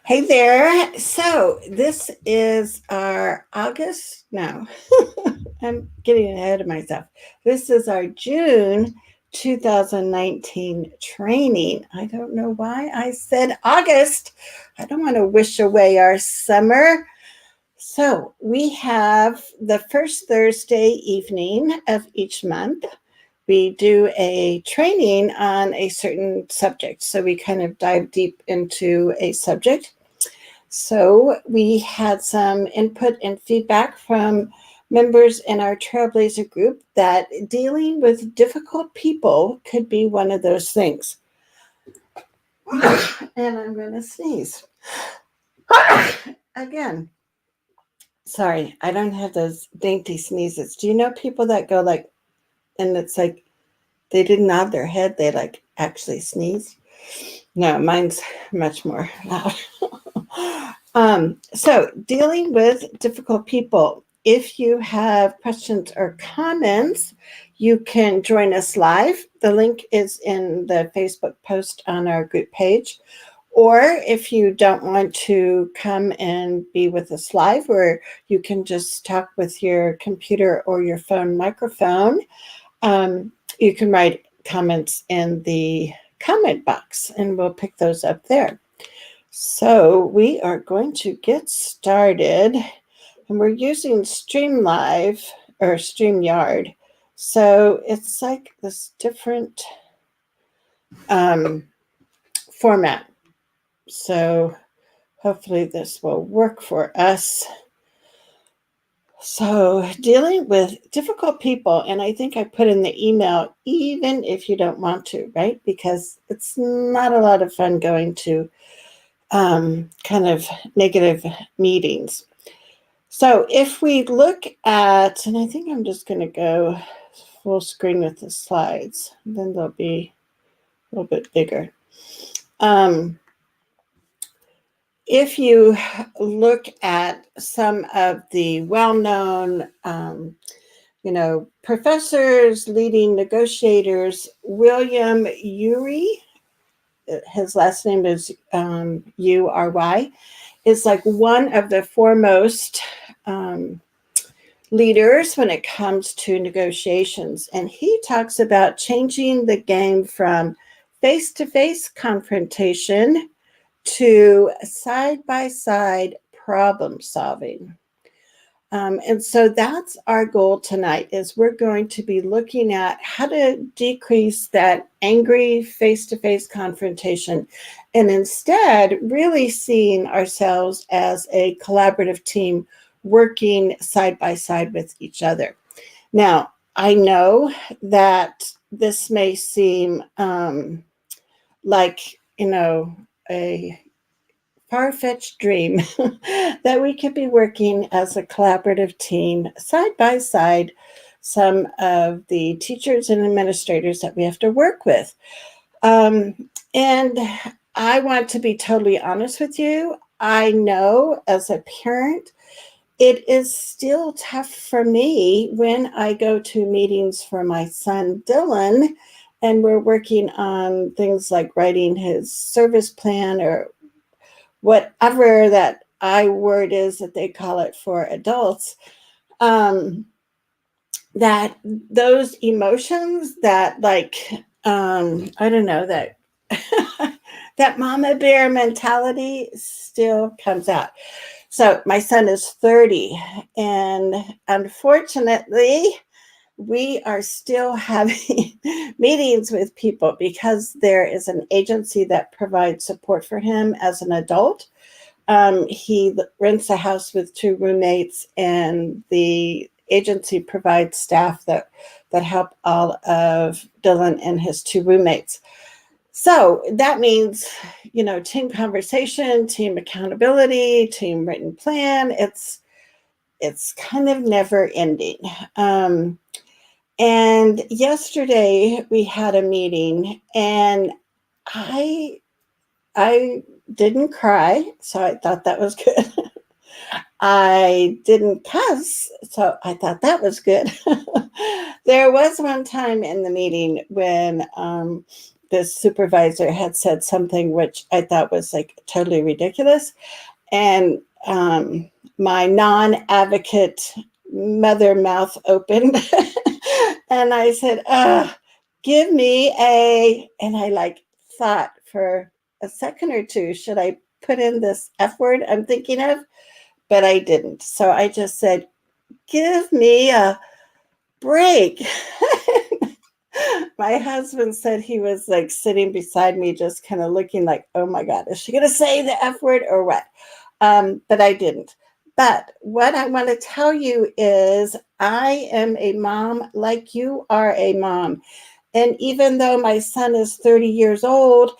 Hey there. So this is our August. No, I'm getting ahead of myself. This is our June 2019 training. I don't know why I said August. I don't want to wish away our summer. So we have the first Thursday evening of each month. We do a training on a certain subject. So we kind of dive deep into a subject. So we had some input and feedback from members in our Trailblazer group that dealing with difficult people could be one of those things. And I'm going to sneeze. Again, sorry, I don't have those dainty sneezes. Do you know people that go like, and it's like they didn't nod their head, they like actually sneezed? No, mine's much more loud. So, dealing with difficult people. If you have questions or comments, you can join us live. The link is in the Facebook post on our group page. Or if you don't want to come and be with us live, or you can just talk with your computer or your phone microphone, you can write comments in the comment box and we'll pick those up there. So we are going to get started, and we're using StreamLive or StreamYard. So it's like this different format. So hopefully this will work for us. So dealing with difficult people, and I think I put in the email, even if you don't want to, right? Because it's not a lot of fun going to kind of negative meetings. So if we look at, and I think I'm just going to go full screen with the slides, then they'll be a little bit bigger. If you look at some of the well-known, professors, leading negotiators, William Ury, his last name is Ury, is like one of the foremost leaders when it comes to negotiations. And he talks about changing the game from face-to-face confrontation to side-by-side problem solving. And so that's our goal tonight is we're going to be looking at how to decrease that angry face-to-face confrontation and instead really seeing ourselves as a collaborative team working side by side with each other. Now, I know that this may seem like, a far-fetched dream that we could be working as a collaborative team side by side some of the teachers and administrators that we have to work with. And I want to be totally honest with you. I know as a parent, it is still tough for me when I go to meetings for my son, Dylan, and we're working on things like writing his service plan or whatever that I word is that they call it for adults, that those emotions that I don't know, that that mama bear mentality still comes out. So my son is 30, and unfortunately, we are still having meetings with people because there is an agency that provides support for him as an adult. He rents a house with 2 roommates, and the agency provides staff that help all of Dylan and his 2 roommates. So that means, team conversation, team accountability, team written plan. It's kind of never ending. And yesterday we had a meeting, and I didn't cry, so I thought that was good. I didn't cuss, so I thought that was good. There was one time in the meeting when this supervisor had said something which I thought was like totally ridiculous. And my non-advocate mother mouth opened. And I said, give me a, and I like thought for a second or two, should I put in this F word I'm thinking of? But I didn't. So I just said, give me a break. My husband said he was like sitting beside me, just kind of looking like, oh my God, is she going to say the F word or what? But I didn't. But what I want to tell you is I am a mom like you are a mom. And even though my son is 30 years old,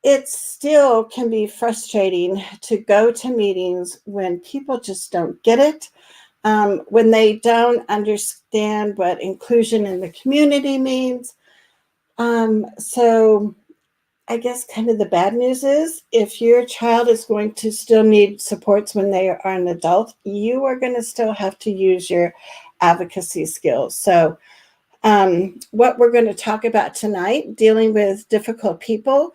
it still can be frustrating to go to meetings when people just don't get it, when they don't understand what inclusion in the community means. So I guess kind of the bad news is if your child is going to still need supports when they are an adult, you are going to still have to use your advocacy skills. So what we're going to talk about tonight, dealing with difficult people,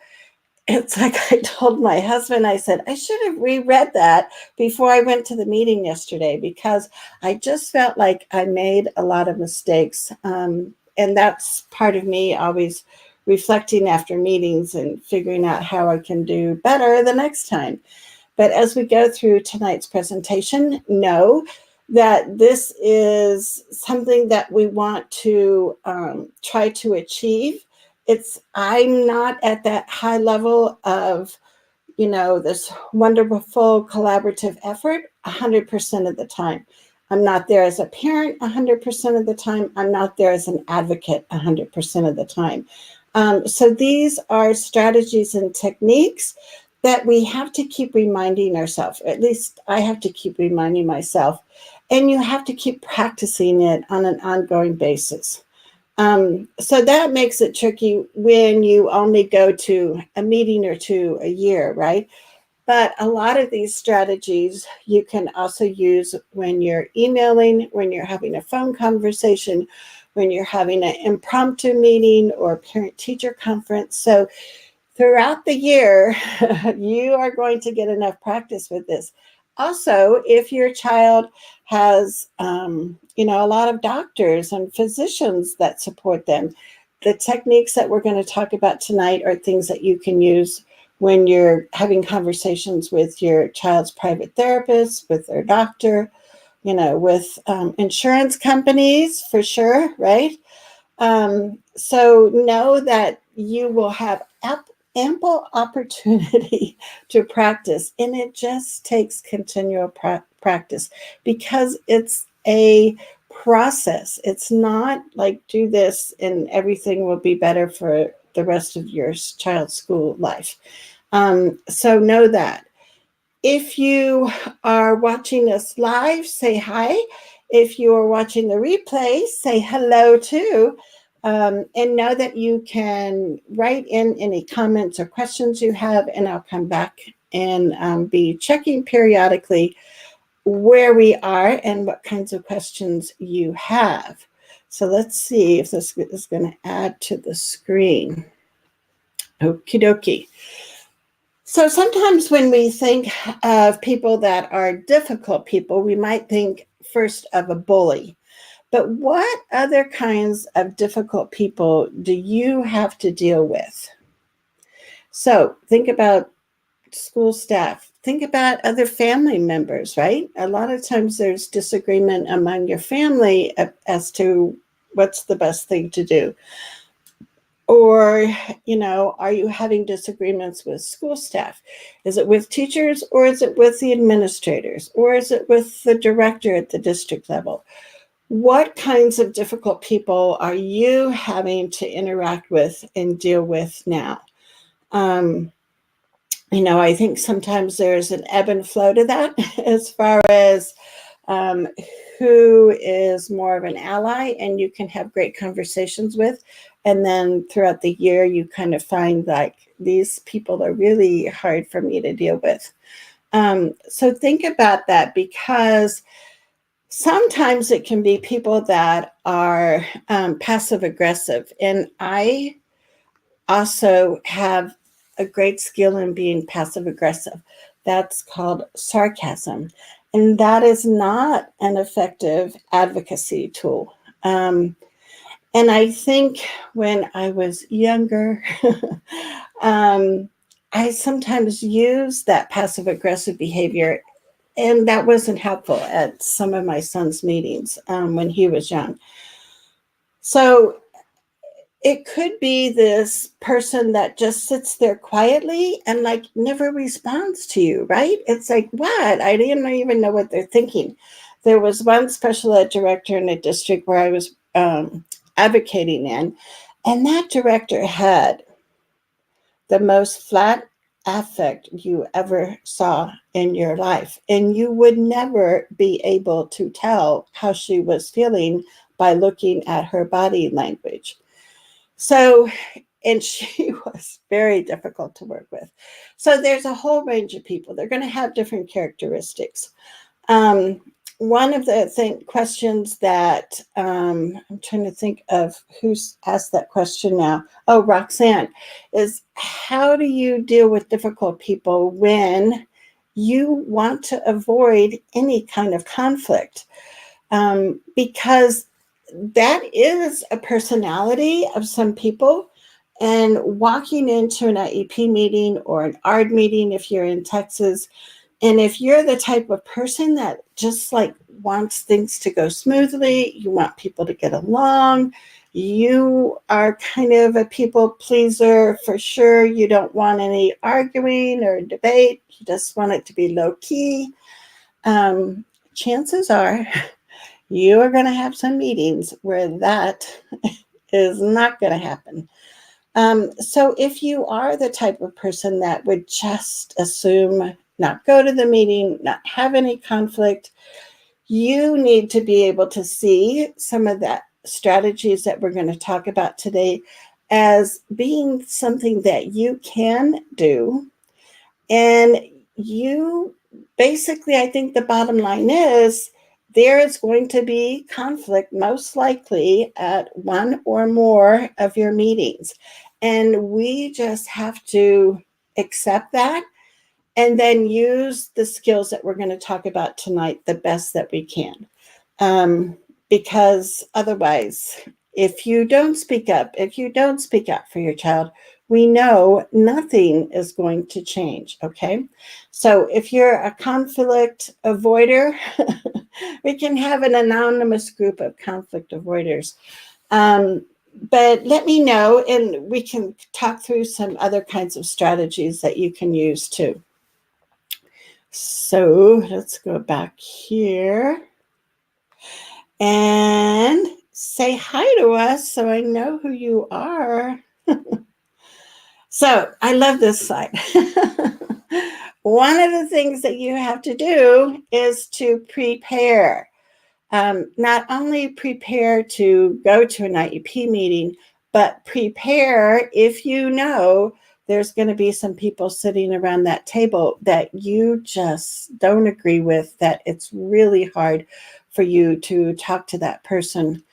it's like I told my husband, I said, I should have reread that before I went to the meeting yesterday because I just felt like I made a lot of mistakes. And that's part of me always reflecting after meetings and figuring out how I can do better the next time. But as we go through tonight's presentation, know that this is something that we want to try to achieve. I'm not at that high level of, this wonderful collaborative effort 100% of the time. I'm not there as a parent 100% of the time. I'm not there as an advocate 100% of the time. So these are strategies and techniques that we have to keep reminding ourselves. At least I have to keep reminding myself. And you have to keep practicing it on an ongoing basis. So that makes it tricky when you only go to a meeting or two a year, right? But a lot of these strategies you can also use when you're emailing, when you're having a phone conversation, when you're having an impromptu meeting or parent-teacher conference. So throughout the year, you are going to get enough practice with this. Also, if your child has, a lot of doctors and physicians that support them, the techniques that we're going to talk about tonight are things that you can use when you're having conversations with your child's private therapist, with their doctor, with insurance companies for sure, right? So know that you will have ample opportunity to practice, and it just takes continual practice because it's a process. It's not like do this and everything will be better for the rest of your child's school life. So know that. If you are watching us live, say hi. If you are watching the replay, say hello too. And know that you can write in any comments or questions you have, and I'll come back and be checking periodically where we are and what kinds of questions you have. So let's see if this is going to add to the screen. Okie dokie. So sometimes when we think of people that are difficult people, we might think first of a bully. But what other kinds of difficult people do you have to deal with? So think about school staff. Think about other family members, right? A lot of times there's disagreement among your family as to what's the best thing to do. Or, are you having disagreements with school staff? Is it with teachers, or is it with the administrators, or is it with the director at the district level? What kinds of difficult people are you having to interact with and deal with now? I think sometimes there's an ebb and flow to that as far as who is more of an ally and you can have great conversations with. And then throughout the year, you kind of find like these people are really hard for me to deal with. So think about that, because sometimes it can be people that are passive aggressive. And I also have a great skill in being passive aggressive. That's called sarcasm. And that is not an effective advocacy tool. And I think when I was younger, I sometimes used that passive aggressive behavior, and that wasn't helpful at some of my son's meetings when he was young. So it could be this person that just sits there quietly and like never responds to you, right? It's like, what? I didn't even know what they're thinking. There was one special ed director in a district where I was advocating in, and that director had the most flat affect you ever saw in your life. And you would never be able to tell how she was feeling by looking at her body language. So, and she was very difficult to work with. So there's a whole range of people. They're going to have different characteristics. One of the questions that I'm trying to think of who's asked that question now. Oh, Roxanne, is how do you deal with difficult people when you want to avoid any kind of conflict? Because that is a personality of some people. And walking into an IEP meeting or an ARD meeting, if you're in Texas, and if you're the type of person that just like wants things to go smoothly, you want people to get along, you are kind of a people pleaser for sure. You don't want any arguing or debate. You just want it to be low key. Chances are you are going to have some meetings where that is not going to happen. So if you are the type of person that would just assume, not go to the meeting, not have any conflict, you need to be able to see some of that strategies that we're going to talk about today as being something that you can do. And you basically, I think the bottom line is there is going to be conflict, most likely at one or more of your meetings. And we just have to accept that and then use the skills that we're going to talk about tonight the best that we can. Because otherwise, if you don't speak up, if you don't speak up for your child, we know nothing is going to change, okay? So if you're a conflict avoider, we can have an anonymous group of conflict avoiders. But let me know, and we can talk through some other kinds of strategies that you can use too. So let's go back here and say hi to us so I know who you are. So I love this slide. One of the things that you have to do is to prepare. Not only prepare to go to an IEP meeting, but prepare if you know there's going to be some people sitting around that table that you just don't agree with, that it's really hard for you to talk to that person.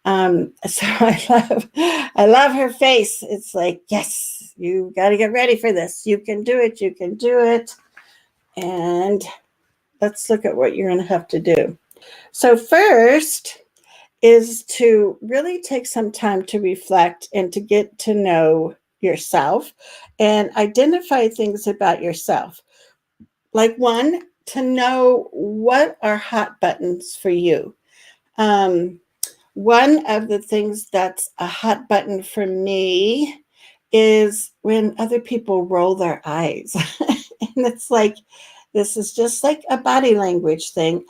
So I love her face. It's like, yes, you got to get ready for this. You can do it. You can do it. And let's look at what you're going to have to do. So first is to really take some time to reflect and to get to know yourself and identify things about yourself. Like one, to know what are hot buttons for you. One of the things that's a hot button for me is when other people roll their eyes. And it's like, this is just like a body language thing.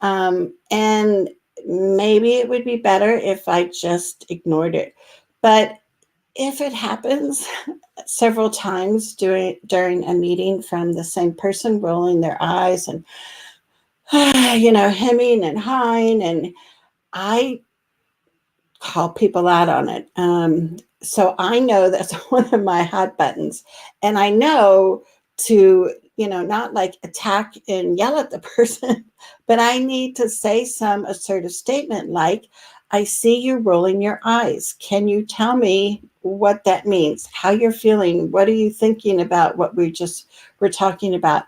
And maybe it would be better if I just ignored it. But if it happens several times during a meeting from the same person rolling their eyes and, hemming and hawing, and I call people out on it. So I know that's one of my hot buttons. And I know to, not like attack and yell at the person, but I need to say some assertive statement like, I see you rolling your eyes. Can you tell me what that means? How you're feeling? What are you thinking about what we just were talking about?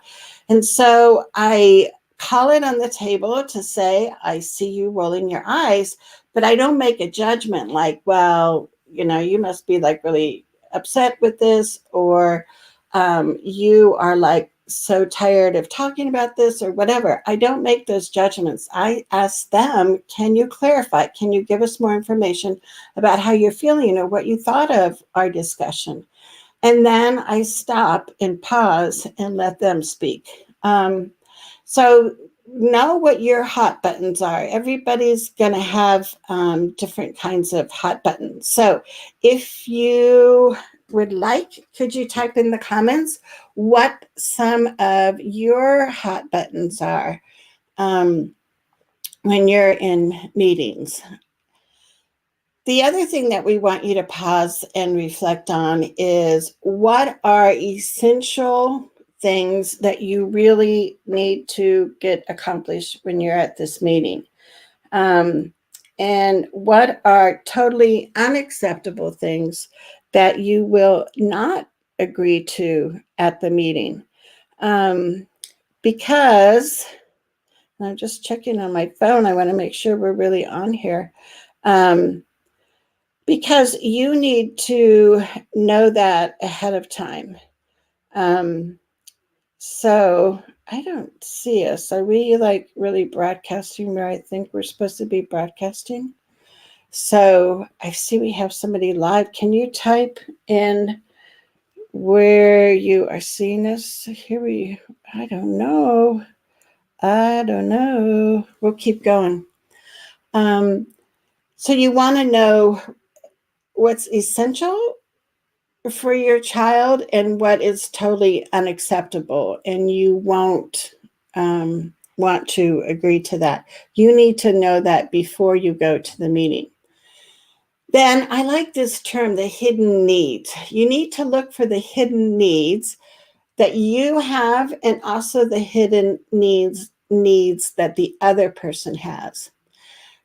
And so I call it on the table to say, I see you rolling your eyes, but I don't make a judgment like, well, you must be like really upset with this, or you are like so tired of talking about this, or whatever. I don't make those judgments. I ask them, can you clarify? Can you give us more information about how you're feeling or what you thought of our discussion? And then I stop and pause and let them speak. So know what your hot buttons are. Everybody's going to have different kinds of hot buttons. So if you would like, could you type in the comments what some of your hot buttons are when you're in meetings? The other thing that we want you to pause and reflect on is, what are essential things that you really need to get accomplished when you're at this meeting? And what are totally unacceptable things that you will not agree to at the meeting? Because I'm just checking on my phone. I want to make sure we're really on here. Because you need to know that ahead of time. So I don't see us. Are we like really broadcasting where I think we're supposed to be broadcasting? So I see we have somebody live. Can you type in where you are seeing us? Here I don't know. We'll keep going. So you want to know what's essential for your child and what is totally unacceptable, and you won't want to agree to that. You need to know that before you go to the meeting. Then I like this term, the hidden needs. You need to look for the hidden needs that you have, and also the hidden needs that the other person has.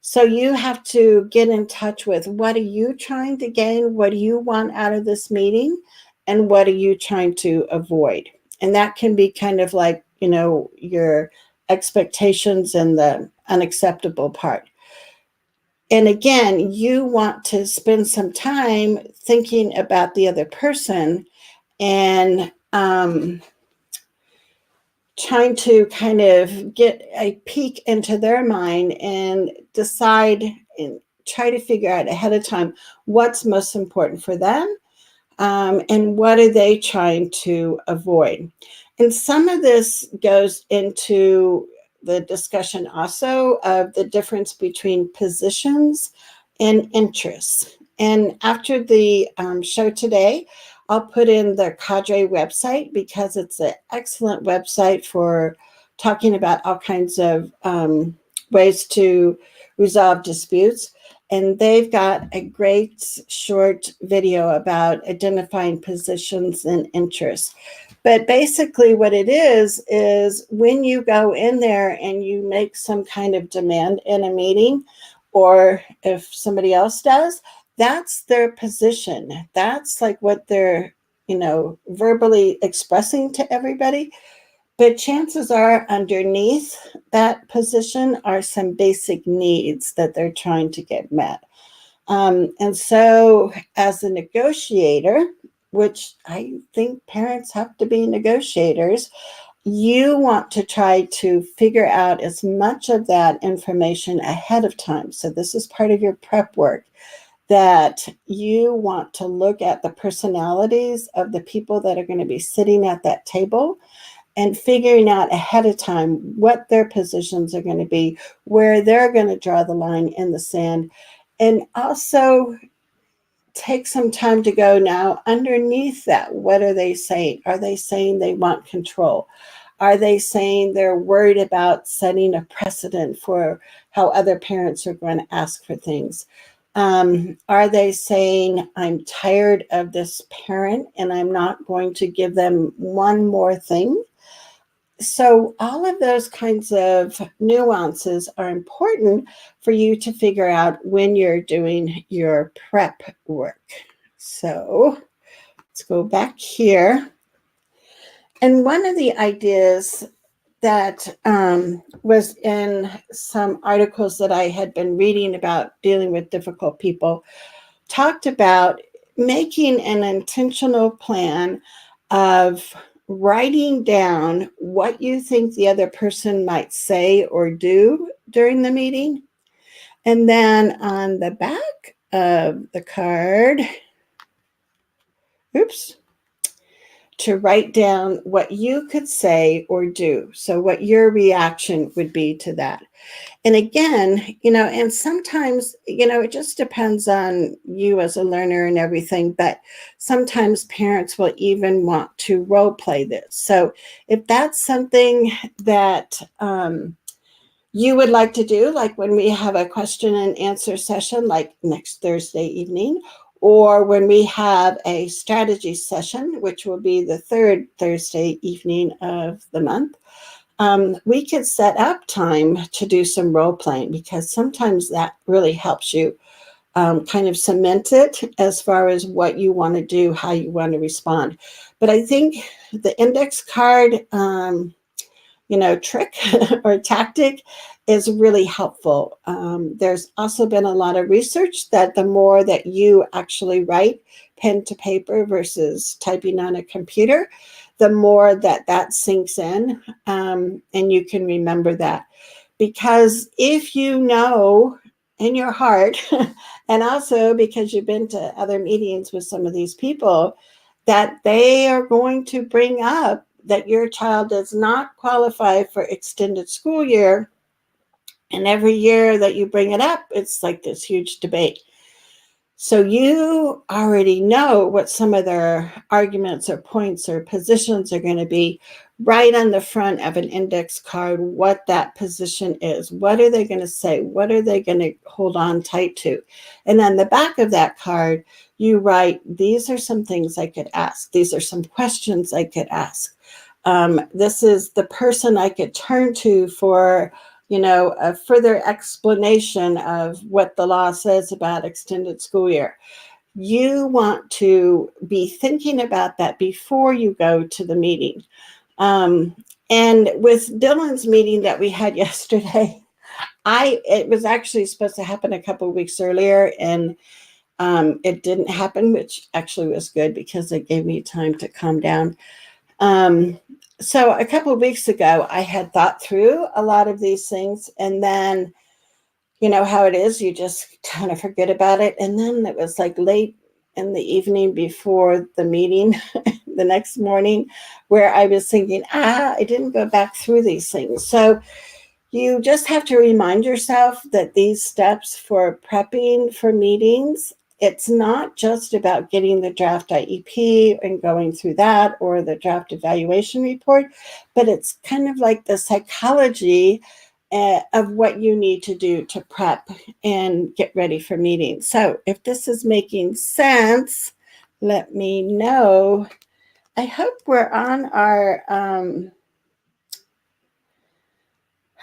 So you have to get in touch with, what are you trying to gain? What do you want out of this meeting? And what are you trying to avoid? And that can be kind of like, your expectations and the unacceptable part. And again, you want to spend some time thinking about the other person and trying to kind of get a peek into their mind and decide and try to figure out ahead of time what's most important for them, and what are they trying to avoid. And some of this goes into the discussion also of the difference between positions and interests. And after the show today, I'll put in the Cadre website, because it's an excellent website for talking about all kinds of ways to resolve disputes. And they've got a great short video about identifying positions and interests. But basically what it is when you go in there and you make some kind of demand in a meeting, or if somebody else does, that's their position. That's like what they're, verbally expressing to everybody. But chances are underneath that position are some basic needs that they're trying to get met. And so as a negotiator, which I think parents have to be negotiators, you want to try to figure out as much of that information ahead of time. So this is part of your prep work, that you want to look at the personalities of the people that are going to be sitting at that table, and figuring out ahead of time what their positions are going to be, where they're going to draw the line in the sand. And also take some time to go, now underneath that, what are they saying? Are they saying they want control? Are they saying they're worried about setting a precedent for how other parents are going to ask for things? Are they saying, I'm tired of this parent and I'm not going to give them one more thing? So all of those kinds of nuances are important for you to figure out when you're doing your prep work. So let's go back here. And one of the ideas that was in some articles that I had been reading about dealing with difficult people talked about making an intentional plan of writing down what you think the other person might say or do during the meeting. And then on the back of the card, to write down what you could say or do. So, what your reaction would be to that. And again, and sometimes, it just depends on you as a learner and everything, but sometimes parents will even want to role play this. So, if that's something that you would like to do, like when we have a question and answer session, like next Thursday evening, or when we have a strategy session, which will be the third Thursday evening of the month, we could set up time to do some role playing, because sometimes that really helps you kind of cement it as far as what you want to do, how you want to respond. But I think the index card trick or tactic is really helpful. There's also been a lot of research that the more that you actually write pen to paper versus typing on a computer, the more that sinks in, and you can remember that. Because if you know in your heart, and also because you've been to other meetings with some of these people, that they are going to bring up that your child does not qualify for extended school year, and every year that you bring it up, it's like this huge debate. So you already know what some of their arguments or points or positions are going to be right on the front of an index card, what that position is. What are they going to say? What are they going to hold on tight to? And on the back of that card, you write, these are some things I could ask. These are some questions I could ask. This is the person I could turn to for a further explanation of what the law says about extended school year. You want to be thinking about that before you go to the meeting. And with Dylan's meeting that we had yesterday, it was actually supposed to happen a couple of weeks earlier, and it didn't happen, which actually was good because it gave me time to calm down. So a couple of weeks ago, I had thought through a lot of these things, and then, how it is, you just kind of forget about it. And then it was like late in the evening before the meeting, the next morning, where I was thinking, I didn't go back through these things. So you just have to remind yourself that these steps for prepping for meetings, it's not just about getting the draft IEP and going through that, or the draft evaluation report, but it's kind of like the psychology of what you need to do to prep and get ready for meetings. So if this is making sense, let me know. I hope we're on our...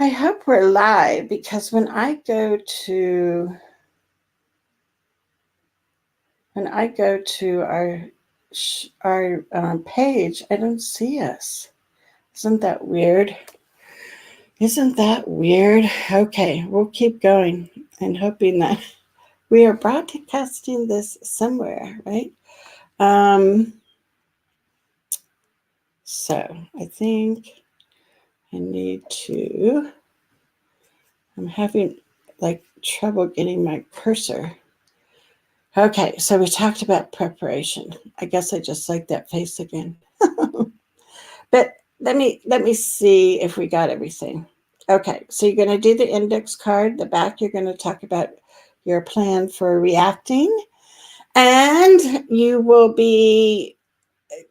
I hope we're live, because when I go to our page, I don't see us. Isn't that weird? Okay, we'll keep going and hoping that we are broadcasting this somewhere, right? So I think I'm having trouble getting my cursor. Okay, so we talked about preparation. I guess I just like that face again. But let me see if we got everything. Okay, so you're going to do the index card. The back, you're going to talk about your plan for reacting. And you will be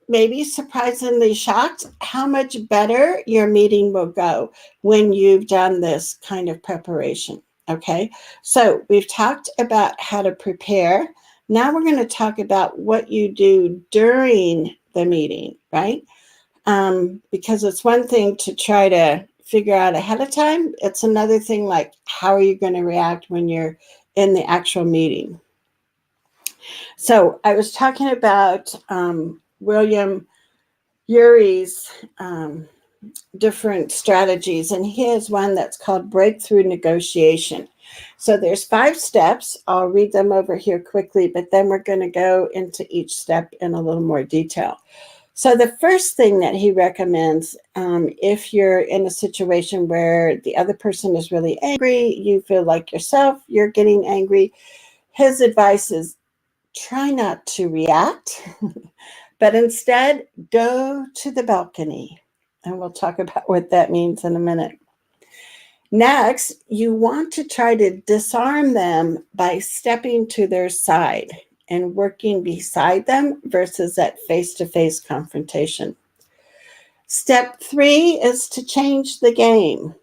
maybe surprisingly shocked how much better your meeting will go when you've done this kind of preparation. Okay, so we've talked about how to prepare. Now we're going to talk about what you do during the meeting, right? because it's one thing to try to figure out ahead of time. It's another thing, like, how are you going to react when you're in the actual meeting? So I was talking about William Urie's different strategies, and he has one that's called breakthrough negotiation. So there's 5 steps. I'll read them over here quickly, but then we're going to go into each step in a little more detail. So the first thing that he recommends, if you're in a situation where the other person is really angry, you feel like yourself, you're getting angry, his advice is try not to react, but instead go to the balcony. And we'll talk about what that means in a minute. Next, you want to try to disarm them by stepping to their side and working beside them versus that face-to-face confrontation. Step 3 is to change the game.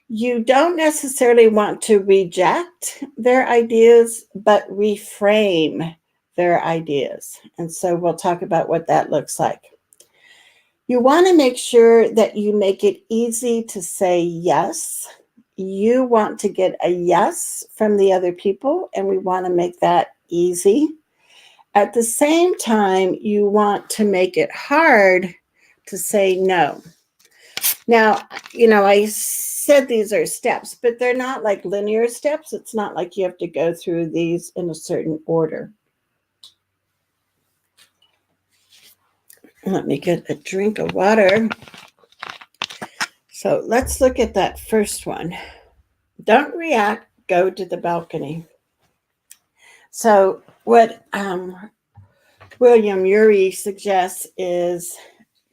You don't necessarily want to reject their ideas, but reframe their ideas. And so we'll talk about what that looks like. You want to make sure that you make it easy to say yes. You want to get a yes from the other people, and we want to make that easy. At the same time, you want to make it hard to say no. Now, I said these are steps, but they're not like linear steps. It's not like you have to go through these in a certain order. Let me get a drink of water. So let's look at that first one. Don't react, go to the balcony. So what William Urie suggests is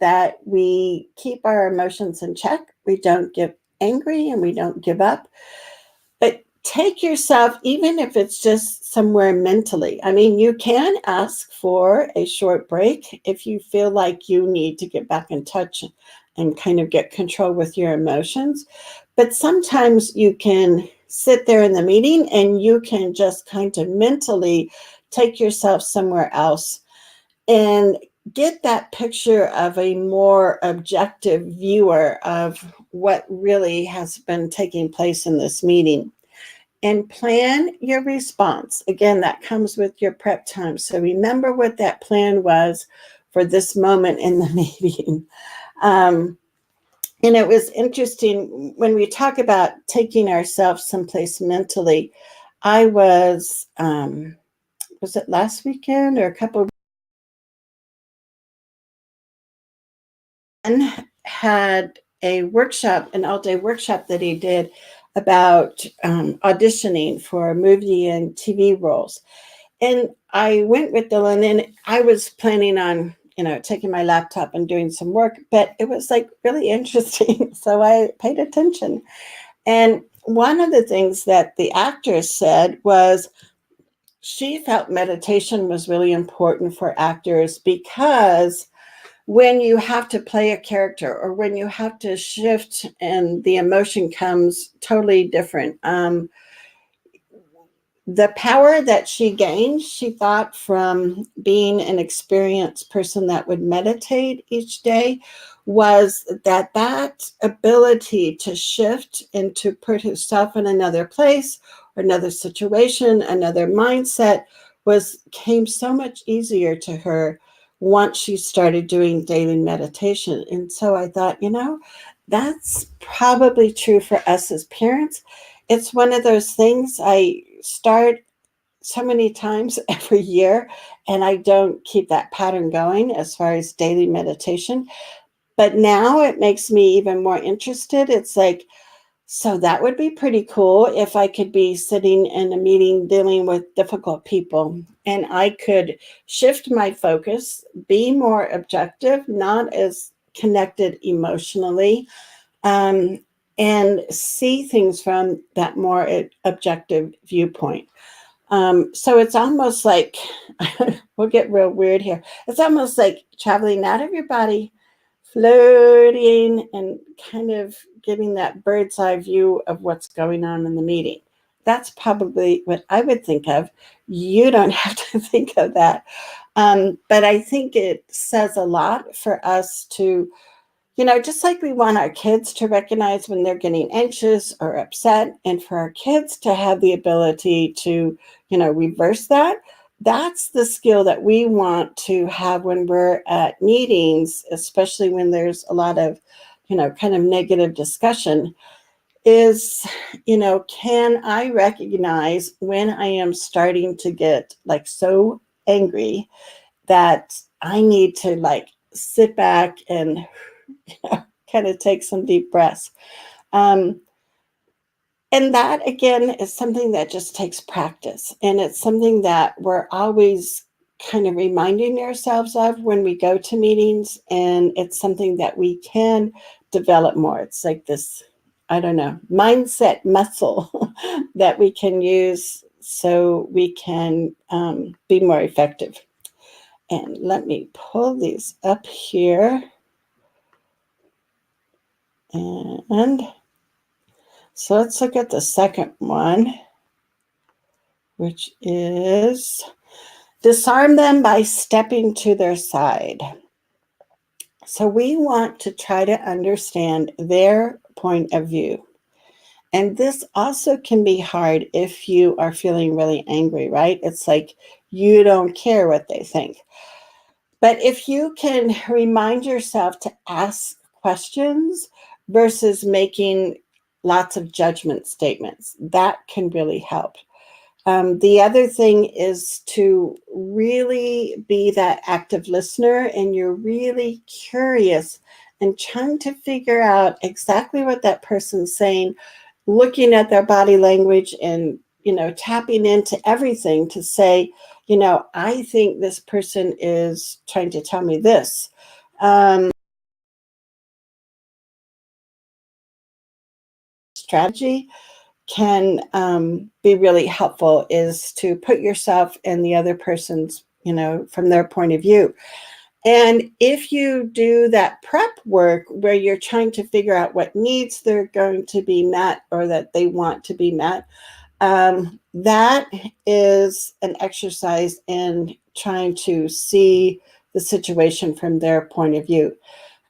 that we keep our emotions in check. We don't get angry and we don't give up. But take yourself, even if it's just somewhere mentally. I mean, you can ask for a short break if you feel like you need to get back in touch and kind of get control with your emotions. But sometimes you can sit there in the meeting and you can just kind of mentally take yourself somewhere else and get that picture of a more objective viewer of what really has been taking place in this meeting. And plan your response. Again, that comes with your prep time. So remember what that plan was for this moment in the meeting. And it was interesting when we talk about taking ourselves someplace mentally. I was it last weekend or a couple of had a workshop, an all-day workshop that he did about auditioning for movie and TV roles. And I went with Dylan, and I was planning on, taking my laptop and doing some work, but it was like really interesting. So I paid attention. And one of the things that the actress said was she felt meditation was really important for actors because when you have to play a character or when you have to shift and the emotion comes totally different. The power that she gained, she thought, from being an experienced person that would meditate each day was that ability to shift and to put herself in another place or another situation, another mindset came so much easier to her once she started doing daily meditation. And so I thought, that's probably true for us as parents. It's one of those things I start so many times every year, and I don't keep that pattern going as far as daily meditation. But now it makes me even more interested. It's like, so that would be pretty cool if I could be sitting in a meeting dealing with difficult people and I could shift my focus, be more objective, not as connected emotionally, and see things from that more objective viewpoint. So it's almost like, we'll get real weird here. It's almost like traveling out of your body, floating and kind of getting that bird's eye view of what's going on in the meeting. That's probably what I would think of. You don't have to think of that. But I think it says a lot for us to, just like we want our kids to recognize when they're getting anxious or upset, and for our kids to have the ability to, reverse that. That's the skill that we want to have when we're at meetings, especially when there's a lot of, kind of negative discussion is, can I recognize when I am starting to get like so angry that I need to like sit back and kind of take some deep breaths. Um, and that again is something that just takes practice. And it's something that we're always kind of reminding ourselves of when we go to meetings. And it's something that we can develop more. It's like this, I don't know, mindset muscle that we can use so we can be more effective. And let me pull these up here. And so let's look at the second one, which is disarm them by stepping to their side. So we want to try to understand their point of view. And this also can be hard if you are feeling really angry, right? It's like you don't care what they think. But if you can remind yourself to ask questions versus making lots of judgment statements, that can really help. The other thing is to really be that active listener, and you're really curious and trying to figure out exactly what that person's saying, looking at their body language and, tapping into everything to say, I think this person is trying to tell me this. Strategy can be really helpful is to put yourself in the other person's, from their point of view. And if you do that prep work where you're trying to figure out what needs they're going to be met or that they want to be met, that is an exercise in trying to see the situation from their point of view.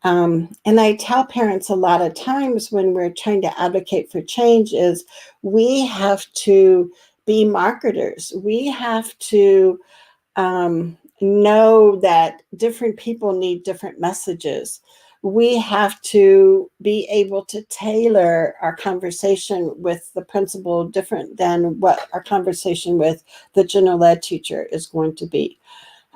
And I tell parents a lot of times when we're trying to advocate for change is we have to be marketers. We have to know that different people need different messages. We have to be able to tailor our conversation with the principal different than what our conversation with the general ed teacher is going to be.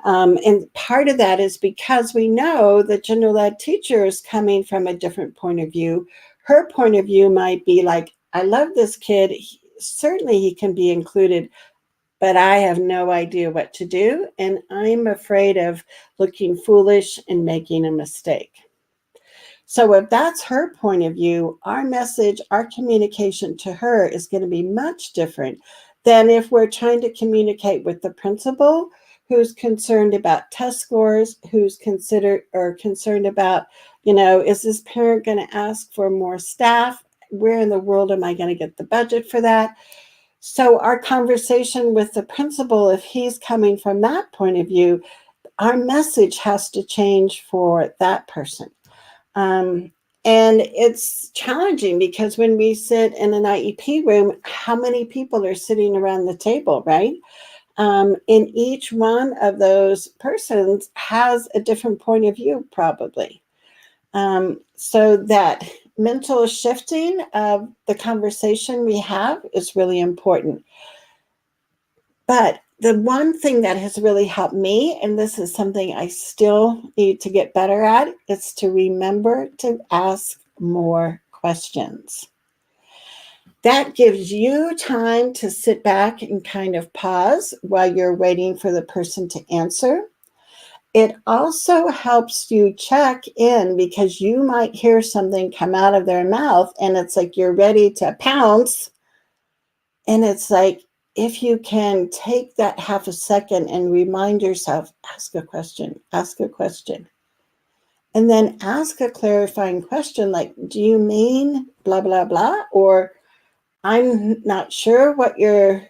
And part of that is because we know the general ed teacher is coming from a different point of view. Her point of view might be like, I love this kid. Certainly he can be included, but I have no idea what to do. And I'm afraid of looking foolish and making a mistake. So if that's her point of view, our message, our communication to her is going to be much different than if we're trying to communicate with the principal who's concerned about test scores, who's concerned about, is this parent going to ask for more staff? Where in the world am I going to get the budget for that? So our conversation with the principal, if he's coming from that point of view, our message has to change for that person. And it's challenging because when we sit in an IEP room, how many people are sitting around the table, right? And each one of those persons has a different point of view, probably. So that mental shifting of the conversation we have is really important. But the one thing that has really helped me, and this is something I still need to get better at, is to remember to ask more questions. That gives you time to sit back and kind of pause while you're waiting for the person to answer. It also helps you check in because you might hear something come out of their mouth and it's like you're ready to pounce. And it's like, if you can take that half a second and remind yourself, ask a question, and then ask a clarifying question like, do you mean blah, blah, blah? Or I'm not sure what you're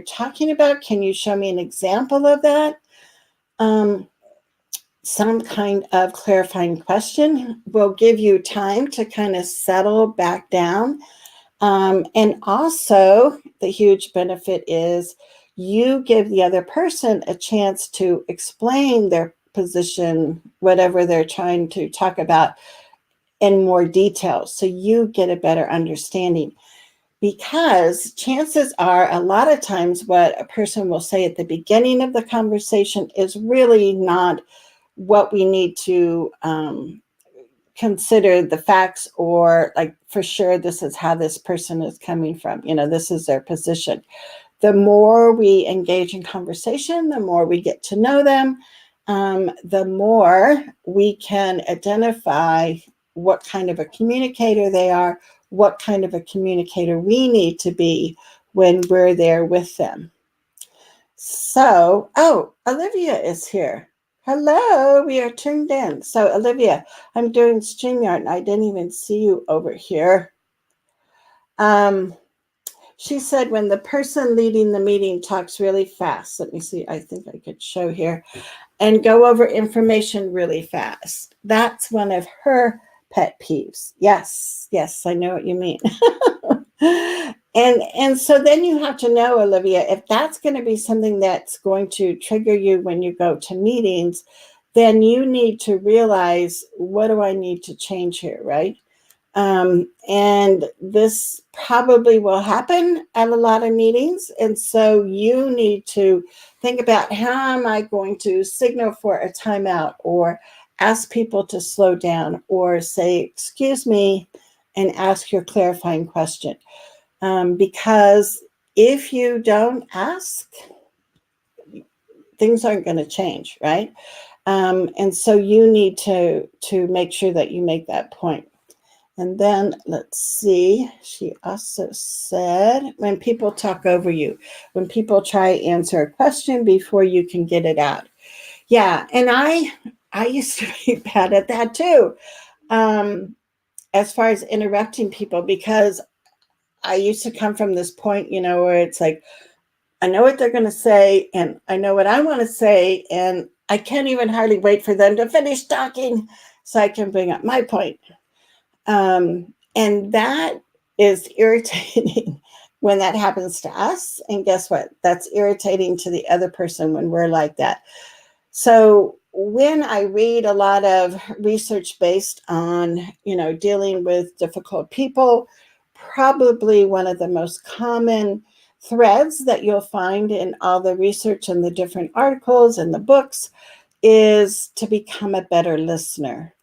talking about. Can you show me an example of that? Some kind of clarifying question will give you time to kind of settle back down. And also, the huge benefit is you give the other person a chance to explain their position, whatever they're trying to talk about, in more detail. So you get a better understanding. Because chances are, a lot of times, what a person will say at the beginning of the conversation is really not what we need to consider the facts, or like, for sure, this is how this person is coming from. This is their position. The more we engage in conversation, the more we get to know them, the more we can identify what kind of a communicator they are, what kind of a communicator we need to be when we're there with them. So, Olivia is here. Hello, we are tuned in. So, Olivia, I'm doing StreamYard and I didn't even see you over here. She said, when the person leading the meeting talks really fast, let me see, I think I could show here, and go over information really fast. That's one of her pet peeves. Yes, I know what you mean. And so then you have to know, Olivia, if that's going to be something that's going to trigger you when you go to meetings, then you need to realize, what do I need to change here, right? And this probably will happen at a lot of meetings. And so you need to think about, how am I going to signal for a timeout, or ask people to slow down, or say, excuse me, and ask your clarifying question. Because if you don't ask, things aren't going to change, right? And so you need to make sure that you make that point. And then let's see, she also said, when people talk over you, when people try to answer a question before you can get it out. Yeah, and I used to be bad at that too, as far as interrupting people, because I used to come from this point, where it's like, I know what they're going to say, and I know what I want to say, and I can't even hardly wait for them to finish talking so I can bring up my point. And that is irritating when that happens to us. And guess what? That's irritating to the other person when we're like that. So when I read a lot of research based on, dealing with difficult people, probably one of the most common threads that you'll find in all the research and the different articles and the books is to become a better listener.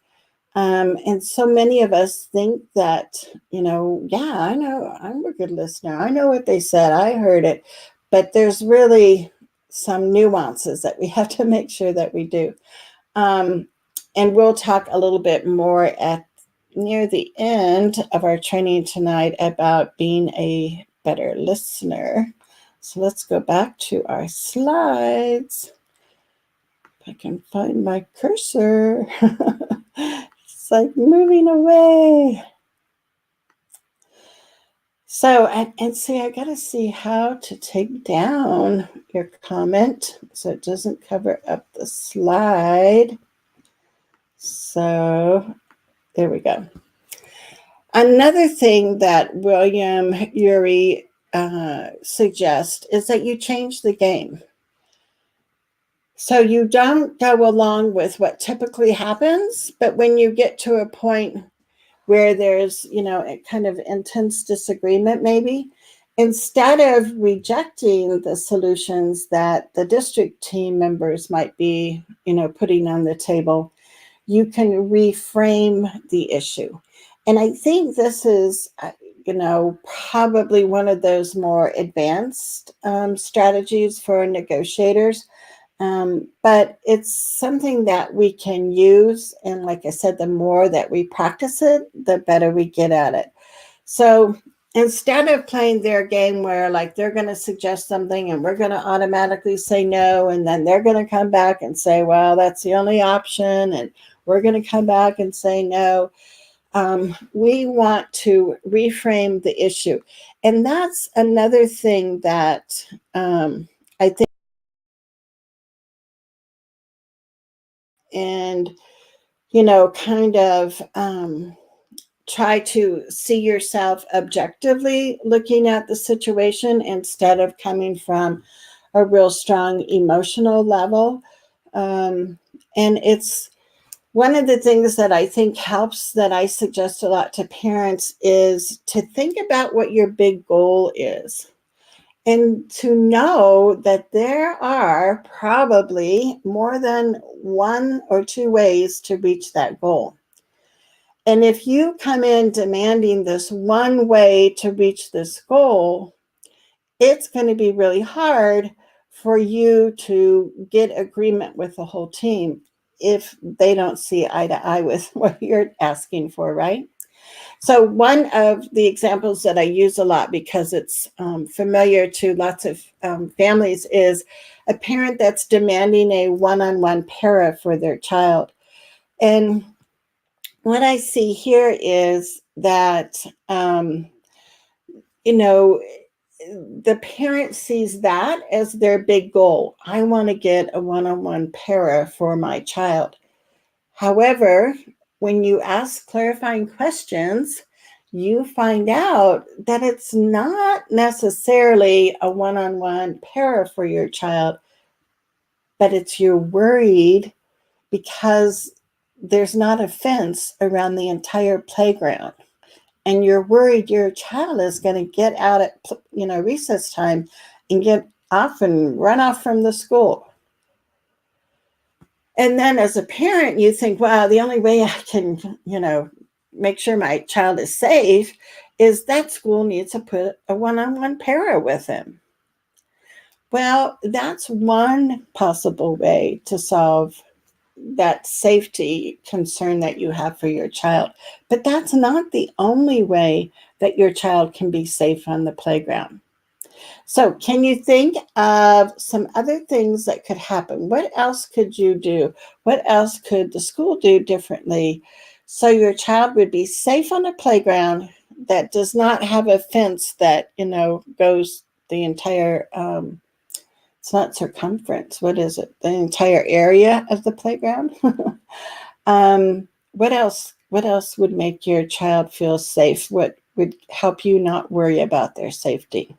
And so many of us think that, I know, I'm a good listener. I know what they said. I heard it. But there's really some nuances that we have to make sure that we do. And we'll talk a little bit more near the end of our training tonight about being a better listener. So let's go back to our slides. If I can find my cursor. It's like moving away. So, and see, I got to see how to take down your comment so it doesn't cover up the slide. So, there we go. Another thing that William Ury suggests is that you change the game. So you don't go along with what typically happens, but when you get to a point where there's, a kind of intense disagreement, maybe, instead of rejecting the solutions that the district team members might be, putting on the table, you can reframe the issue. And I think this is, probably one of those more advanced strategies for negotiators. But it's something that we can use. And like I said, the more that we practice it, the better we get at it. So instead of playing their game where like they're going to suggest something and we're going to automatically say no, and then they're going to come back and say, well, that's the only option, and we're going to come back and say no. we want to reframe the issue. And that's another thing that I think, and, kind of try to see yourself objectively looking at the situation instead of coming from a real strong emotional level. And it's one of the things that I think helps, that I suggest a lot to parents, is to think about what your big goal is and to know that there are probably more than one or two ways to reach that goal. And if you come in demanding this one way to reach this goal, it's going to be really hard for you to get agreement with the whole team if they don't see eye to eye with what you're asking for, right? So one of the examples that I use a lot, because it's familiar to lots of families, is a parent that's demanding a one-on-one para for their child. And what I see here is that, the parent sees that as their big goal. I want to get a one-on-one para for my child. However, when you ask clarifying questions, you find out that it's not necessarily a one-on-one para for your child, but it's you're worried because there's not a fence around the entire playground. And you're worried your child is going to get out at recess time and get off and run off from the school. And then as a parent, you think, wow, the only way I can, make sure my child is safe is that school needs to put a one-on-one para with him. Well, that's one possible way to solve that safety concern that you have for your child. But that's not the only way that your child can be safe on the playground. So can you think of some other things that could happen? What else could you do? What else could the school do differently so your child would be safe on a playground that does not have a fence that, goes the entire, it's not circumference. What is it? The entire area of the playground? What else? What else would make your child feel safe? What would help you not worry about their safety?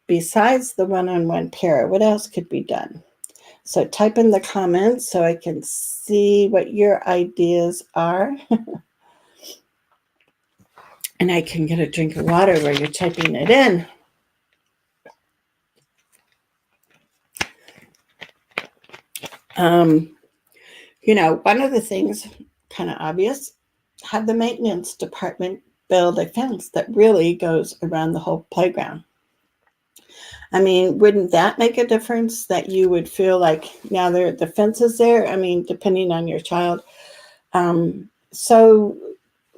Besides the one-on-one para, what else could be done? So type in the comments so I can see what your ideas are. And I can get a drink of water while you're typing it in. One of the things, kind of obvious, have the maintenance department build a fence that really goes around the whole playground. I mean, wouldn't that make a difference, that you would feel like now the fence is there? I mean, depending on your child. So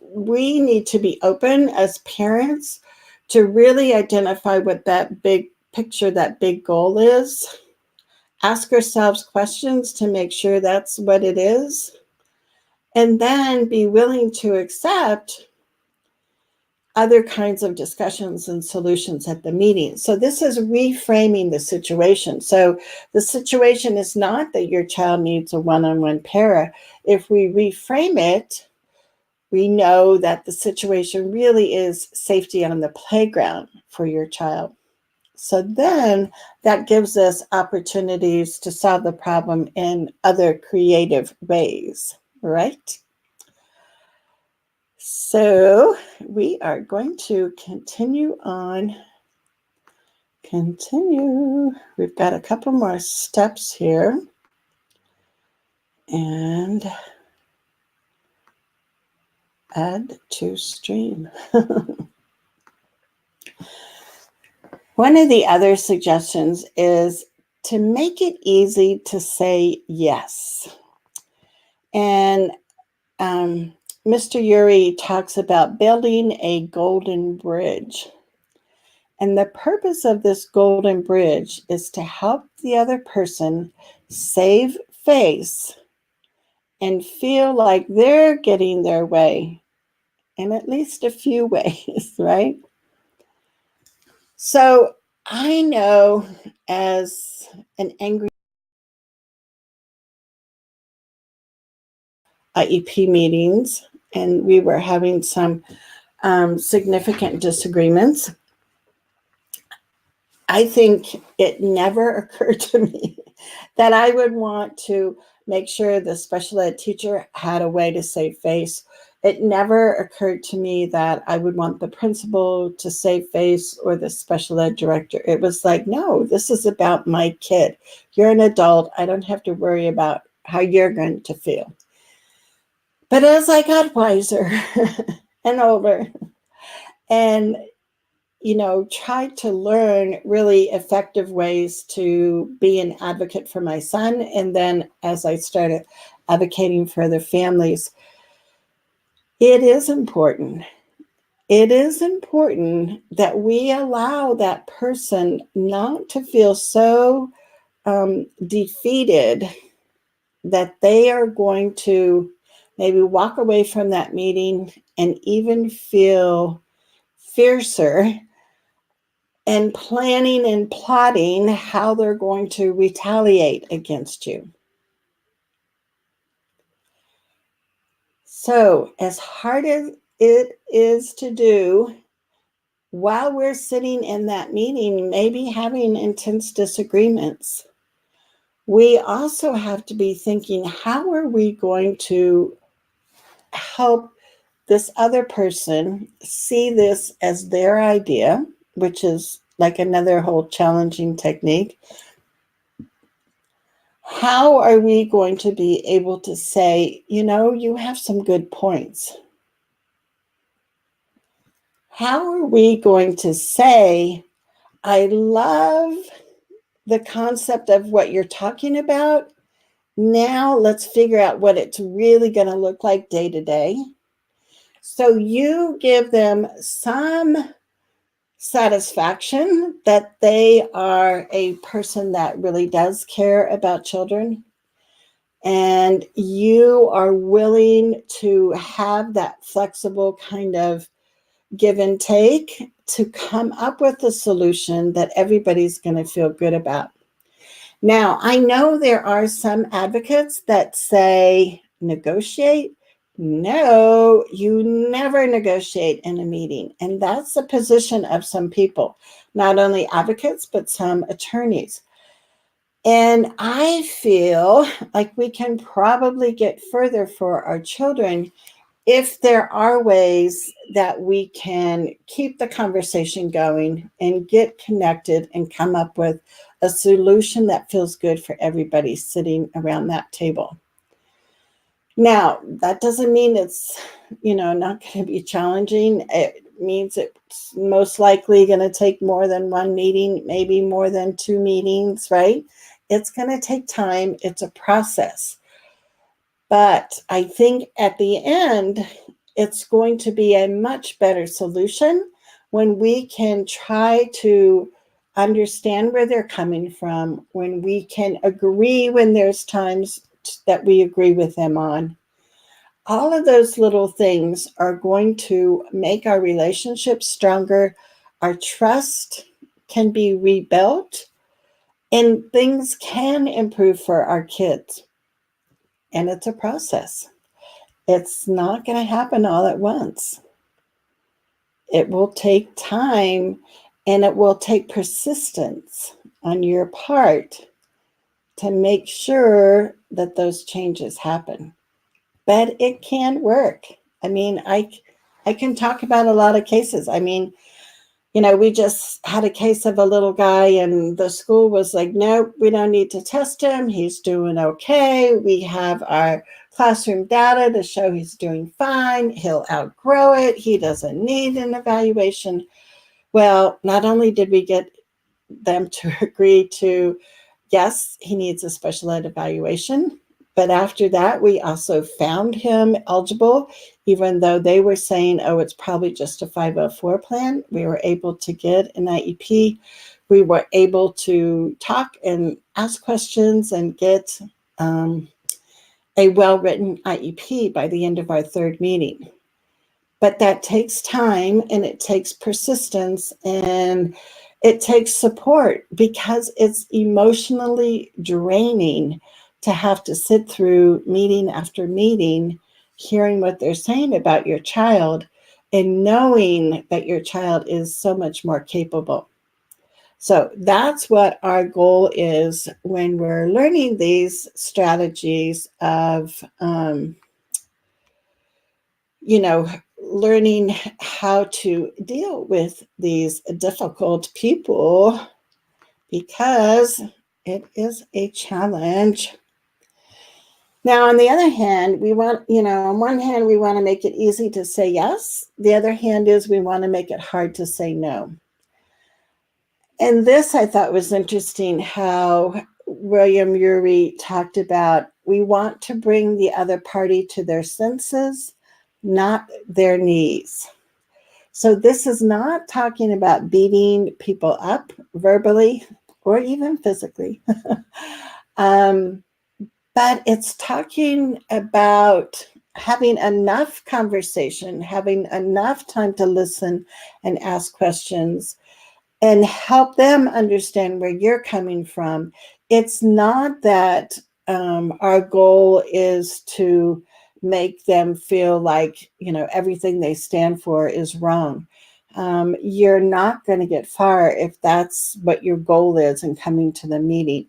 we need to be open as parents to really identify what that big picture, that big goal is. Ask ourselves questions to make sure that's what it is. And then be willing to accept other kinds of discussions and solutions at the meeting. So this is reframing the situation. So the situation is not that your child needs a one-on-one para. If we reframe it, we know that the situation really is safety on the playground for your child. So then that gives us opportunities to solve the problem in other creative ways, right? So we are going to continue on. We've got a couple more steps here. And add to stream. One of the other suggestions is to make it easy to say yes. And Mr. Urey talks about building a golden bridge. And the purpose of this golden bridge is to help the other person save face and feel like they're getting their way in at least a few ways, right? So I know as an angry IEP meetings, and we were having some significant disagreements. I think it never occurred to me that I would want to make sure the special ed teacher had a way to save face. It never occurred to me that I would want the principal to save face or the special ed director. It was like, no, this is about my kid. You're an adult. I don't have to worry about how you're going to feel. But as I got wiser and older and tried to learn really effective ways to be an advocate for my son. And then as I started advocating for other families, it is important. It is important that we allow that person not to feel so defeated that they are going to maybe walk away from that meeting and even feel fiercer and planning and plotting how they're going to retaliate against you. So, as hard as it is to do, while we're sitting in that meeting, maybe having intense disagreements, we also have to be thinking, how are we going to help this other person see this as their idea, which is like another whole challenging technique. How are we going to be able to say, you have some good points? How are we going to say, I love the concept of what you're talking about. Now let's figure out what it's really going to look like day to day. So you give them some satisfaction that they are a person that really does care about children. And you are willing to have that flexible kind of give and take to come up with a solution that everybody's going to feel good about. Now, I know there are some advocates that say negotiate. No, you never negotiate in a meeting. And that's the position of some people, not only advocates, but some attorneys. And I feel like we can probably get further for our children if there are ways that we can keep the conversation going and get connected and come up with a solution that feels good for everybody sitting around that table. Now, that doesn't mean it's, not going to be challenging. It means it's most likely going to take more than one meeting, maybe more than 2 meetings, right? It's going to take time. It's a process. But I think at the end, it's going to be a much better solution when we can try to understand where they're coming from, when we can agree when there's times that we agree with them on. All of those little things are going to make our relationship stronger. Our trust can be rebuilt, and things can improve for our kids. And it's a process. It's not going to happen all at once. It will take time, and it will take persistence on your part to make sure that those changes happen. But it can work. I mean, I can talk about a lot of cases. I mean, we just had a case of a little guy, and the school was like, nope, we don't need to test him. He's doing okay. We have our classroom data to show he's doing fine. He'll outgrow it. He doesn't need an evaluation. Well, not only did we get them to agree to, yes, he needs a special ed evaluation, but after that, we also found him eligible, even though they were saying, oh, it's probably just a 504 plan. We were able to get an IEP. We were able to talk and ask questions and get a well-written IEP by the end of our 3rd meeting. But that takes time, and it takes persistence, and it takes support, because it's emotionally draining to have to sit through meeting after meeting, hearing what they're saying about your child and knowing that your child is so much more capable. So that's what our goal is when we're learning these strategies of, you know, learning how to deal with these difficult people, because it is a challenge. Now, on the other hand, we want, on one hand, we want to make it easy to say yes. The other hand is we want to make it hard to say no. And this I thought was interesting, how William Ury talked about we want to bring the other party to their senses, not their knees. So this is not talking about beating people up verbally or even physically. But it's talking about having enough conversation, having enough time to listen and ask questions, and help them understand where you're coming from. It's not that our goal is to make them feel like, everything they stand for is wrong. You're not going to get far if that's what your goal is in coming to the meeting.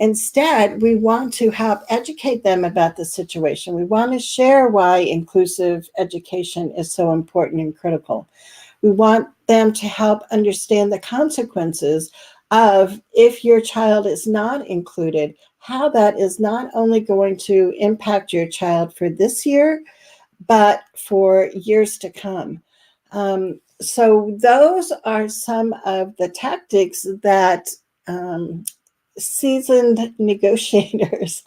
Instead, we want to help educate them about the situation. We want to share why inclusive education is so important and critical. We want them to help understand the consequences of, if your child is not included, how that is not only going to impact your child for this year, but for years to come. So those are some of the tactics that seasoned negotiators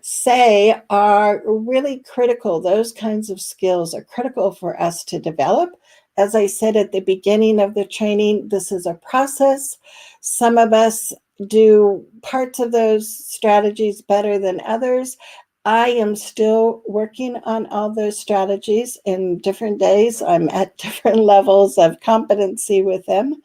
say are really critical. Those kinds of skills are critical for us to develop. As I said at the beginning of the training, this is a process. Some of us do parts of those strategies better than others. I am still working on all those strategies in different days. I'm at different levels of competency with them.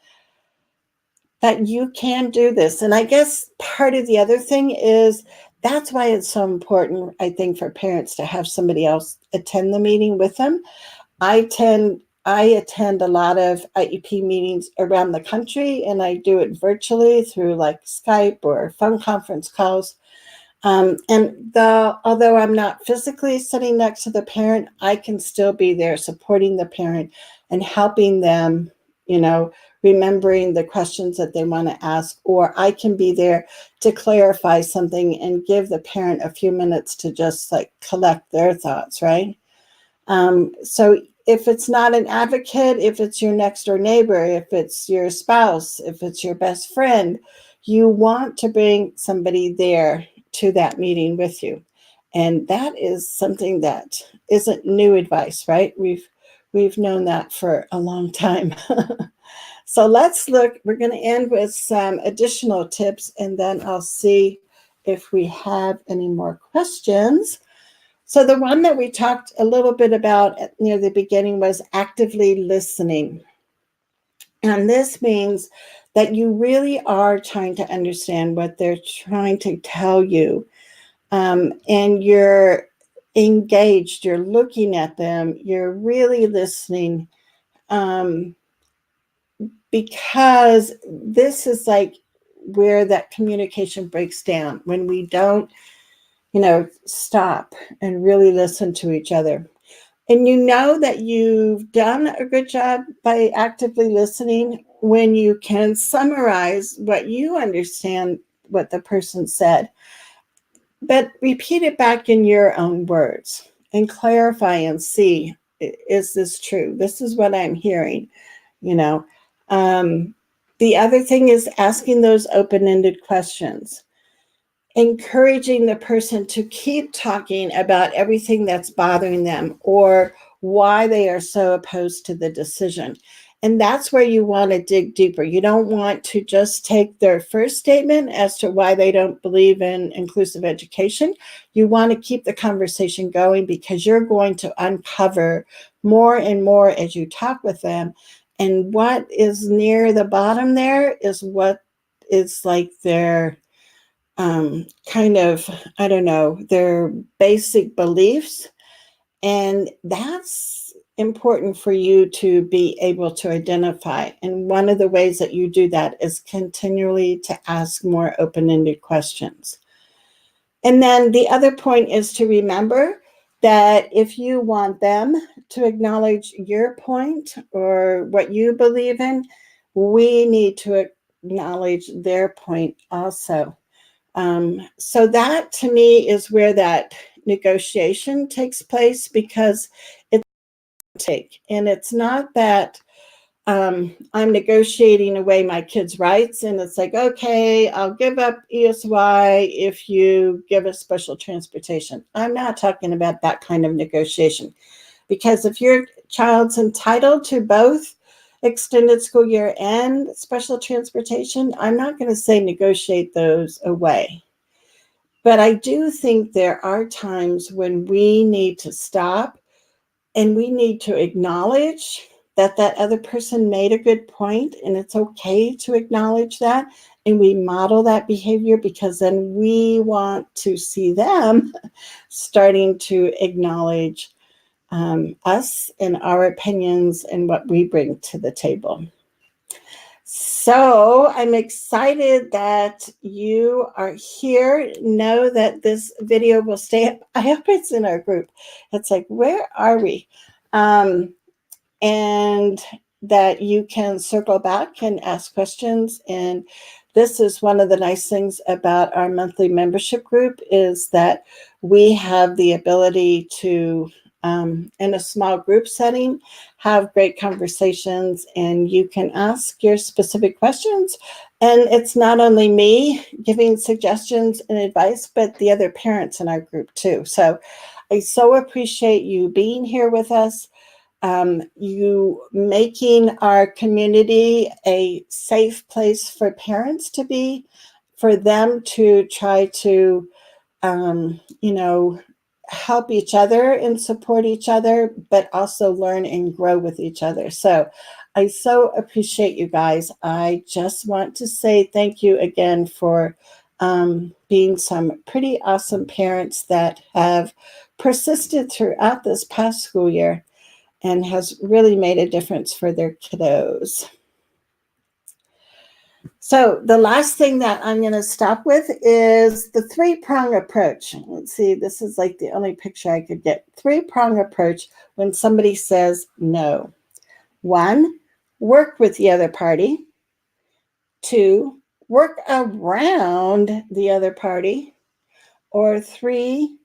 But you can do this. And I guess part of the other thing is that's why it's so important, I think, for parents to have somebody else attend the meeting with them. I attend a lot of IEP meetings around the country, and I do it virtually through like Skype or phone conference calls. Although I'm not physically sitting next to the parent, I can still be there supporting the parent and helping them, remembering the questions that they want to ask, or I can be there to clarify something and give the parent a few minutes to just like collect their thoughts, right? So if it's not an advocate, if it's your next door neighbor, if it's your spouse, if it's your best friend, you want to bring somebody there to that meeting with you. And that is something that isn't new advice, right? We've known that for a long time. So let's look, we're going to end with some additional tips, and then I'll see if we have any more questions. So the one that we talked a little bit about near the beginning was actively listening. And this means that you really are trying to understand what they're trying to tell you. And you're engaged, you're looking at them, you're really listening. Because this is like where that communication breaks down, when we don't, stop and really listen to each other. And you know that you've done a good job by actively listening when you can summarize what you understand what the person said, but repeat it back in your own words and clarify and see, is this true? This is what I'm hearing, The other thing is asking those open-ended questions, encouraging the person to keep talking about everything that's bothering them or why they are so opposed to the decision. And that's where you want to dig deeper. You don't want to just take their first statement as to why they don't believe in inclusive education. You want to keep the conversation going because you're going to uncover more and more as you talk with them. And what is near the bottom there is what is like their kind of, I don't know, their basic beliefs. And that's important for you to be able to identify. And one of the ways that you do that is continually to ask more open-ended questions. And then the other point is to remember that if you want them to acknowledge your point or what you believe in, we need to acknowledge their point also. So that to me is where that negotiation takes place, because it's and it's not that I'm negotiating away my kids' rights and it's like, okay, I'll give up ESY if you give us special transportation. I'm not talking about that kind of negotiation, because if your child's entitled to both extended school year and special transportation, I'm not going to say negotiate those away. But I do think there are times when we need to stop and we need to acknowledge that that other person made a good point, and it's okay to acknowledge that. And we model that behavior because then we want to see them starting to acknowledge us and our opinions and what we bring to the table. So I'm excited that you are here. Know that this video will stay up. I hope it's in our group. It's like, where are we? And that you can circle back and ask questions. And this is one of the nice things about our monthly membership group, is that we have the ability to, in a small group setting, have great conversations, and you can ask your specific questions. And it's not only me giving suggestions and advice, but the other parents in our group too. So I so appreciate you being here with us. You making our community a safe place for parents to be, for them to try to, help each other and support each other, but also learn and grow with each other. So I so appreciate you guys. I just want to say thank you again for being some pretty awesome parents that have persisted throughout this past school year and has really made a difference for their kiddos. So the last thing that I'm going to stop with is the three-prong approach. Let's see, this is like the only picture I could get. Three-prong approach when somebody says no. 1, work with the other party. 2, work around the other party. Or 3,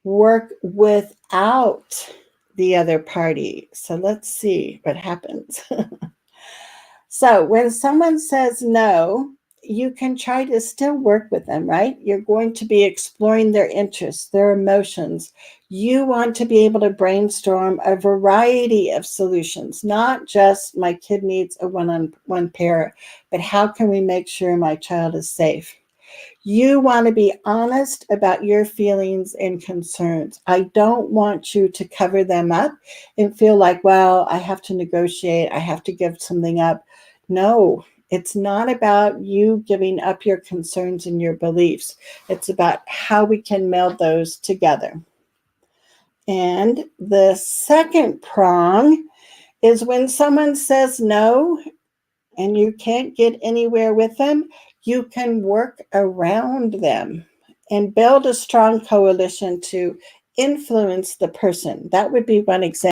work without the other party. So let's see what happens. So when someone says no, you can try to still work with them, right? You're going to be exploring their interests, their emotions. You want to be able to brainstorm a variety of solutions, not just my kid needs a one-on-one pair, but how can we make sure my child is safe? You want to be honest about your feelings and concerns. I don't want you to cover them up and feel like, well, I have to negotiate, I have to give something up. No, it's not about you giving up your concerns and your beliefs. It's about how we can meld those together. And the second prong is when someone says no and you can't get anywhere with them, you can work around them and build a strong coalition to influence the person. That would be one example.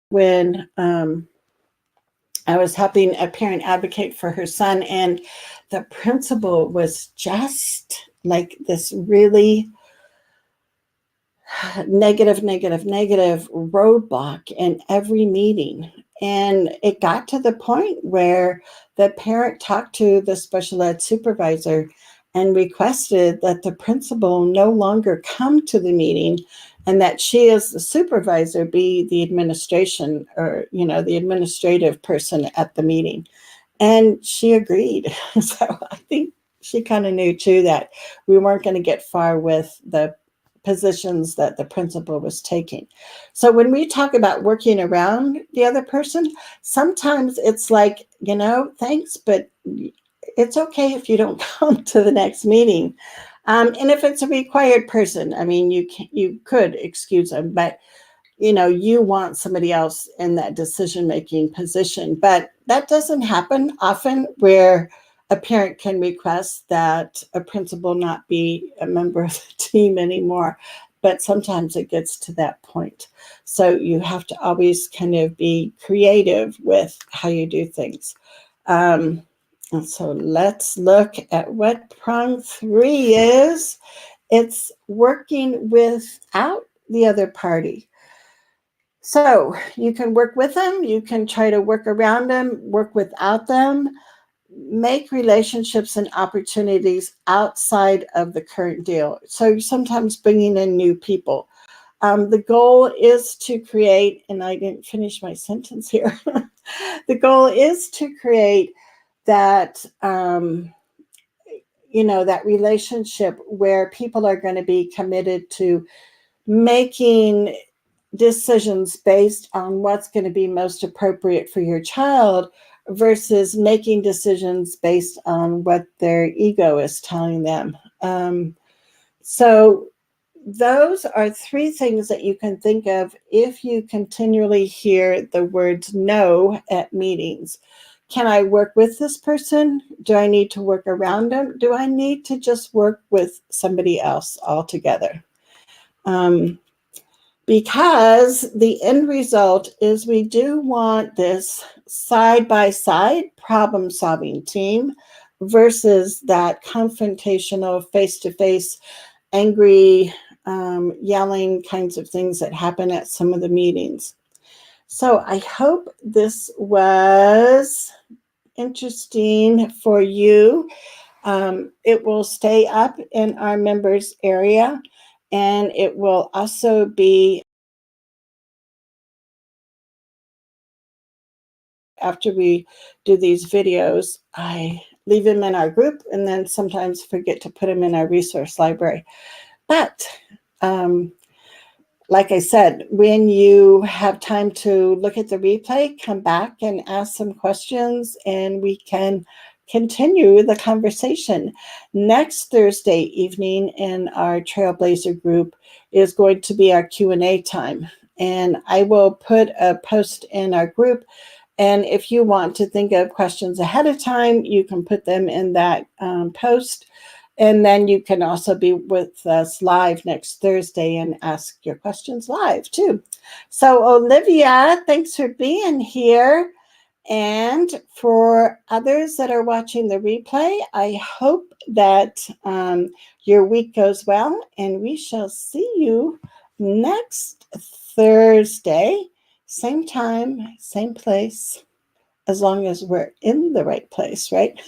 When I was helping a parent advocate for her son, and the principal was just like this really negative roadblock in every meeting. And it got to the point where the parent talked to the special ed supervisor and requested that the principal no longer come to the meeting and that she, as the supervisor, be the administration, or, the administrative person at the meeting. And she agreed. So I think she kind of knew too that we weren't going to get far with the positions that the principal was taking. So when we talk about working around the other person, sometimes it's like, thanks, but it's okay if you don't come to the next meeting. And if it's a required person, I mean, you could excuse them, but you want somebody else in that decision-making position. But that doesn't happen often, where a parent can request that a principal not be a member of the team anymore. But sometimes it gets to that point. So you have to always kind of be creative with how you do things. And so let's look at what prong 3 is. It's working without the other party. So you can work with them, you can try to work around them, work without them, make relationships and opportunities outside of the current deal. So sometimes bringing in new people. The goal is to create, and I didn't finish my sentence here. The goal is to create that, that relationship where people are going to be committed to making decisions based on what's going to be most appropriate for your child versus making decisions based on what their ego is telling them. So those are 3 things that you can think of if you continually hear the words no at meetings. Can I work with this person? Do I need to work around them? Do I need to just work with somebody else altogether? Because the end result is we do want this side-by-side problem-solving team versus that confrontational, face-to-face, angry, yelling kinds of things that happen at some of the meetings. So I hope this was interesting for you. It will stay up in our members area, and it will also be after we do these videos. I leave them in our group and then sometimes forget to put them in our resource library. But like I said, when you have time to look at the replay, come back and ask some questions and we can continue the conversation. Next Thursday evening in our Trailblazer group is going to be our Q&A time. And I will put a post in our group. And if you want to think of questions ahead of time, you can put them in that post. And then you can also be with us live next Thursday and ask your questions live too. So Olivia, thanks for being here. And for others that are watching the replay, I hope that your week goes well, and we shall see you next Thursday, same time, same place, as long as we're in the right place, right?